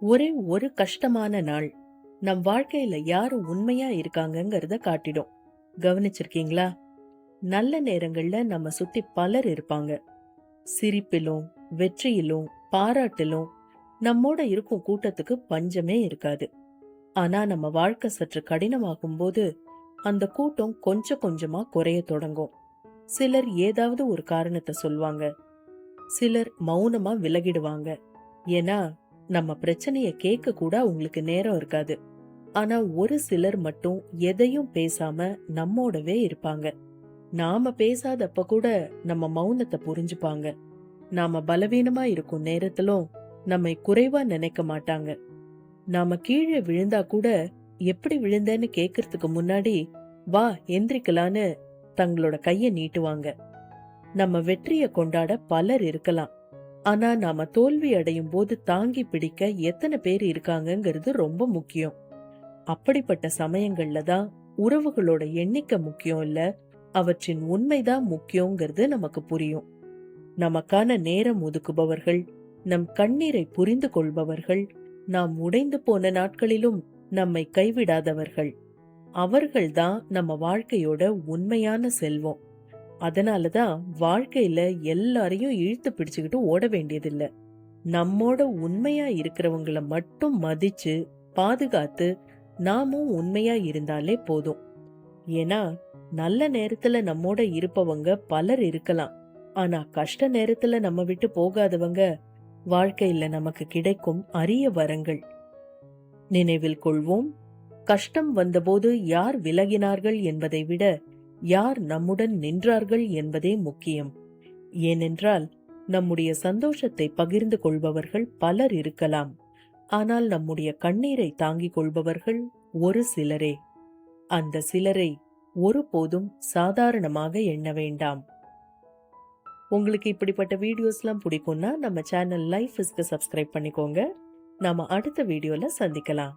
ஒரே ஒரு கஷ்டமான நாள் நம் வாழ்க்கையில யாரு உண்மையா இருக்காங்கங்கறத காட்டிடும். கவனிச்சிருக்கீங்களா? நல்ல நேரங்கள்ல நம்ம சுத்தி பலர் இருப்பாங்க. சிரிப்பிலும் வெற்றியிலும் பாராட்டிலும் நம்மோட இருக்கும் கூட்டத்துக்கு பஞ்சமே இருக்காது. ஆனா நம்ம வாழ்க்கை சற்று கடினமாகும் போது அந்த கூட்டம் கொஞ்சம் கொஞ்சமா குறைய தொடங்கும். சிலர் ஏதாவது ஒரு காரணத்தை சொல்வாங்க, சிலர் மௌனமா விலகிடுவாங்க. ஏன்னா நம்ம பிரச்சனைய கேட்க கூட அவங்களுக்கு நேரம் இருக்காது. ஆனா ஒரு சிலர் மட்டும் எதையும் பேசாம நம்மோடவே இருப்பாங்க. நாம பேசாதப்ப கூட நம்ம மௌனத்தை புரிஞ்சுப்பாங்க. நாம பலவீனமா இருக்கும் நேரத்திலும் நம்மை குறைவா நினைக்க மாட்டாங்க. நாம கீழே விழுந்தா கூட எப்படி விழுந்தேன்னு கேக்குறதுக்கு முன்னாடி வா எந்திரிக்கலான்னு தங்களோட கைய நீட்டுவாங்க. நம்ம வெற்றிய கொண்டாட பலர் இருக்கலாம். ஆனா நாம தோல்வி அடையும் போது தாங்கி பிடிக்க எத்தனை பேர் இருக்காங்கங்கிறது ரொம்ப முக்கியம். அப்படிப்பட்ட சமயங்கள்ல தான் உறவுகளோட எண்ணிக்கை முக்கியம் இல்ல, அவற்றின் உண்மைதான் முக்கியங்கிறது நமக்கு புரியும். நமக்கான நேரம் ஒதுக்குபவர்கள், நம் கண்ணீரை புரிந்து கொள்பவர்கள், நாம் உடைந்து போன நாட்களிலும் நம்மை கைவிடாதவர்கள், அவர்கள்தான் நம்ம வாழ்க்கையோட உண்மையான செல்வம். அதனாலதான் வாழ்க்கையில எல்லாரையும் இழுத்து பிடிச்சுக்கிட்டு ஓட வேண்டியதில்ல. நம்மோட உண்மையா இருக்கிறவங்கள மட்டும் மதிச்சு பாதுகாத்து நாமும் உண்மையா இருந்தாலே போதும். ஏன்னா நல்ல நேரத்துல நம்மோட இருப்பவங்க பலர் இருக்கலாம். ஆனா கஷ்ட நேரத்துல நம்ம விட்டு போகாதவங்க வாழ்க்கையில நமக்கு கிடைக்கும் அரிய வரங்கள். நினைவில் கொள்வோம், கஷ்டம் வந்தபோது யார் விலகினார்கள் என்பதை விட யார் நம்முடன் நின்றார்கள் என்பதே முக்கியம். ஏனென்றால் நம்முடைய சந்தோஷத்தை பகிர்ந்து கொள்பவர்கள் பலர் இருக்கலாம். ஆனால் நம்முடைய கண்ணீரை தாங்கிக் கொள்பவர்கள் ஒரு சிலரே. அந்த சிலரை ஒருபோதும் சாதாரணமாக எண்ண வேண்டாம். உங்களுக்கு இப்படிப்பட்ட வீடியோஸ்லாம் பிடிக்கும்னா நம்ம சேனல் லைஃப் இஸ்க்கு சப்ஸ்கிரைப் பண்ணிக்கோங்க. நாம அடுத்த வீடியோல சந்திக்கலாம்.